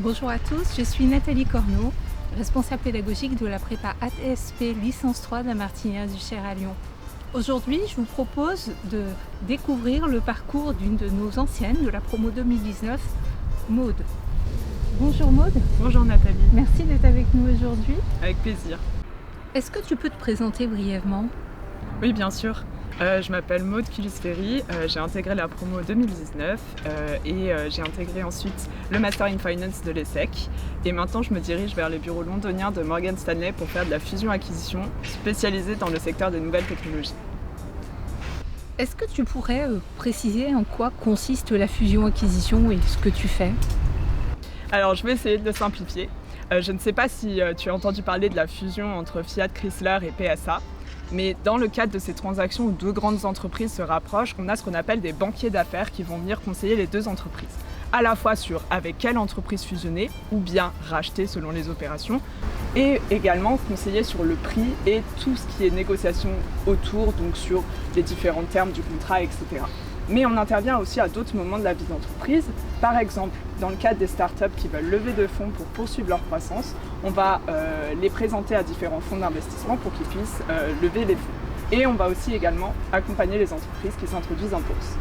Bonjour à tous, je suis Nathalie Corneau, responsable pédagogique de la prépa ATSP licence 3 de la Martinière du Cher à Lyon. Aujourd'hui, je vous propose de découvrir le parcours d'une de nos anciennes de la promo 2019, Maude. Bonjour Maude. Bonjour Nathalie. Merci d'être avec nous aujourd'hui. Avec plaisir. Est-ce que tu peux te présenter brièvement ? Oui, bien sûr. Je m'appelle Maude Kilis-Ferry, j'ai intégré la promo 2019 et j'ai intégré ensuite le Master in Finance de l'ESSEC. Et maintenant, je me dirige vers les bureaux londoniens de Morgan Stanley pour faire de la fusion-acquisition spécialisée dans le secteur des nouvelles technologies. Est-ce que tu pourrais préciser en quoi consiste la fusion-acquisition et ce que tu fais ? Alors, je vais essayer de le simplifier. Je ne sais pas si tu as entendu parler de la fusion entre Fiat Chrysler et PSA. Mais dans le cadre de ces transactions où deux grandes entreprises se rapprochent, on a ce qu'on appelle des banquiers d'affaires qui vont venir conseiller les deux entreprises. À la fois sur avec quelle entreprise fusionner ou bien racheter selon les opérations, et également conseiller sur le prix et tout ce qui est négociation autour, donc sur les différents termes du contrat, etc. Mais on intervient aussi à d'autres moments de la vie d'entreprise. Par exemple, dans le cadre des startups qui veulent lever de fonds pour poursuivre leur croissance, on va les présenter à différents fonds d'investissement pour qu'ils puissent lever les fonds. Et on va aussi également accompagner les entreprises qui s'introduisent en bourse.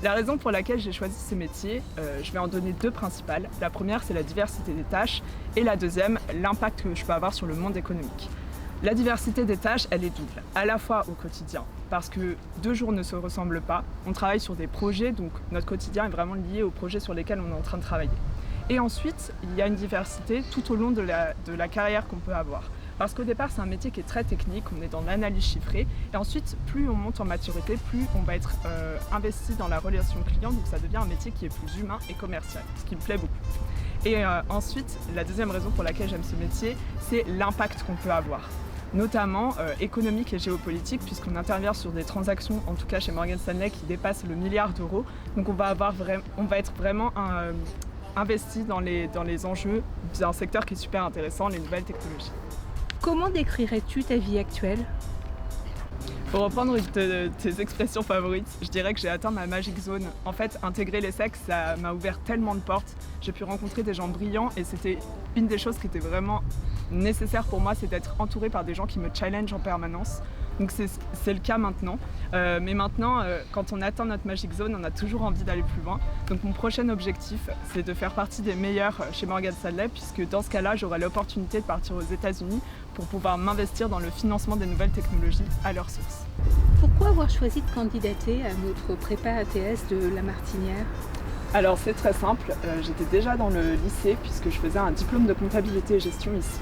La raison pour laquelle j'ai choisi ces métiers, je vais en donner deux principales. La première, c'est la diversité des tâches, et la deuxième, l'impact que je peux avoir sur le monde économique. La diversité des tâches, elle est double, à la fois au quotidien, parce que deux jours ne se ressemblent pas. On travaille sur des projets, donc notre quotidien est vraiment lié aux projets sur lesquels on est en train de travailler. Et ensuite, il y a une diversité tout au long de la carrière qu'on peut avoir. Parce qu'au départ, c'est un métier qui est très technique, on est dans l'analyse chiffrée, et ensuite, plus on monte en maturité, plus on va être investi dans la relation client, donc ça devient un métier qui est plus humain et commercial, ce qui me plaît beaucoup. Et ensuite, la deuxième raison pour laquelle j'aime ce métier, c'est l'impact qu'on peut avoir, notamment économique et géopolitique, puisqu'on intervient sur des transactions, en tout cas chez Morgan Stanley, qui dépassent le milliard d'euros. Donc on va être vraiment investi dans les enjeux d'un secteur qui est super intéressant, les nouvelles technologies. Comment décrirais-tu ta vie actuelle ? Pour reprendre une de tes expressions favorites, je dirais que j'ai atteint ma magic zone. En fait, intégrer l'ESSEC, ça m'a ouvert tellement de portes. J'ai pu rencontrer des gens brillants et c'était une des choses qui était vraiment nécessaire pour moi, c'est d'être entourée par des gens qui me challengent en permanence. Donc c'est le cas maintenant. Mais maintenant, quand on atteint notre magic zone, on a toujours envie d'aller plus loin. Donc mon prochain objectif, c'est de faire partie des meilleurs chez Morgan Stanley, puisque dans ce cas-là, j'aurai l'opportunité de partir aux États-Unis pour pouvoir m'investir dans le financement des nouvelles technologies à leur source. Pourquoi avoir choisi de candidater à notre prépa ATS de la Martinière ? Alors c'est très simple, j'étais déjà dans le lycée puisque je faisais un diplôme de comptabilité et gestion ici.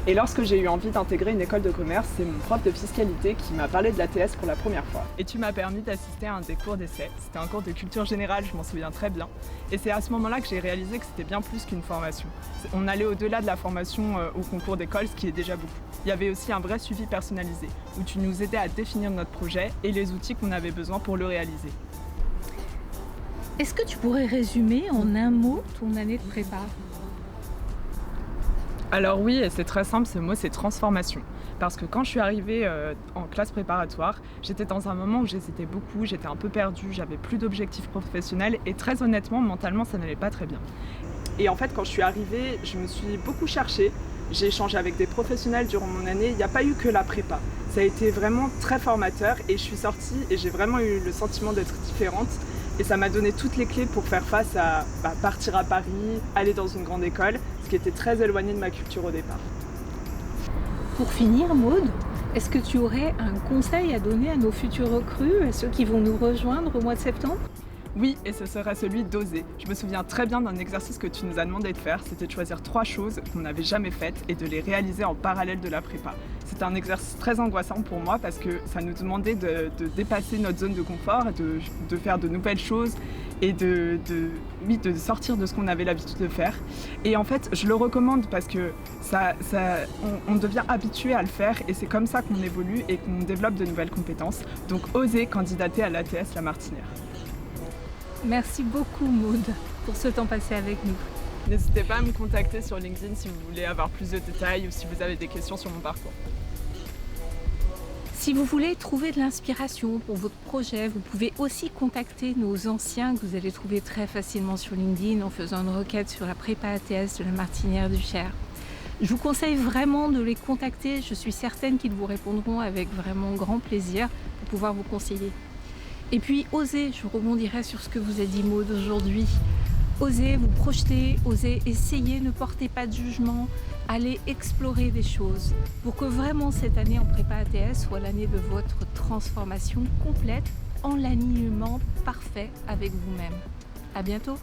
Et lorsque j'ai eu envie d'intégrer une école de commerce, c'est mon prof de fiscalité qui m'a parlé de l'ATS pour la première fois. Et tu m'as permis d'assister à un des cours d'essai. C'était un cours de culture générale, je m'en souviens très bien. Et c'est à ce moment-là que j'ai réalisé que c'était bien plus qu'une formation. On allait au-delà de la formation au concours d'école, ce qui est déjà beaucoup. Il y avait aussi un vrai suivi personnalisé, où tu nous aidais à définir notre projet et les outils qu'on avait besoin pour le réaliser. Est-ce que tu pourrais résumer en un mot ton année de prépa ? Alors oui, et c'est très simple, ce mot c'est transformation. Parce que quand je suis arrivée en classe préparatoire, j'étais dans un moment où j'hésitais beaucoup, j'étais un peu perdue, j'avais plus d'objectifs professionnels et très honnêtement, mentalement, ça n'allait pas très bien. Et en fait, quand je suis arrivée, je me suis beaucoup cherchée. J'ai échangé avec des professionnels durant mon année, il n'y a pas eu que la prépa. Ça a été vraiment très formateur et je suis sortie et j'ai vraiment eu le sentiment d'être différente. Et ça m'a donné toutes les clés pour faire face à partir à Paris, aller dans une grande école, ce qui était très éloigné de ma culture au départ. Pour finir, Maude, est-ce que tu aurais un conseil à donner à nos futurs recrues, à ceux qui vont nous rejoindre au mois de septembre ? Oui, et ce serait celui d'oser. Je me souviens très bien d'un exercice que tu nous as demandé de faire, c'était de choisir 3 choses qu'on n'avait jamais faites et de les réaliser en parallèle de la prépa. C'était un exercice très angoissant pour moi parce que ça nous demandait de dépasser notre zone de confort, de faire de nouvelles choses et de sortir de ce qu'on avait l'habitude de faire. Et en fait, je le recommande parce que on devient habitué à le faire et c'est comme ça qu'on évolue et qu'on développe de nouvelles compétences. Donc, osez candidater à l'ATS La Martinière. Merci beaucoup Maude pour ce temps passé avec nous. N'hésitez pas à me contacter sur LinkedIn si vous voulez avoir plus de détails ou si vous avez des questions sur mon parcours. Si vous voulez trouver de l'inspiration pour votre projet, vous pouvez aussi contacter nos anciens que vous allez trouver très facilement sur LinkedIn en faisant une requête sur la prépa ATS de la Martinière du Cher. Je vous conseille vraiment de les contacter, je suis certaine qu'ils vous répondront avec vraiment grand plaisir pour pouvoir vous conseiller. Et puis osez, je rebondirai sur ce que vous a dit Maud aujourd'hui, osez vous projeter, osez essayer, ne portez pas de jugement, allez explorer des choses pour que vraiment cette année en prépa ATS soit l'année de votre transformation complète en l'alignement parfait avec vous-même. À bientôt!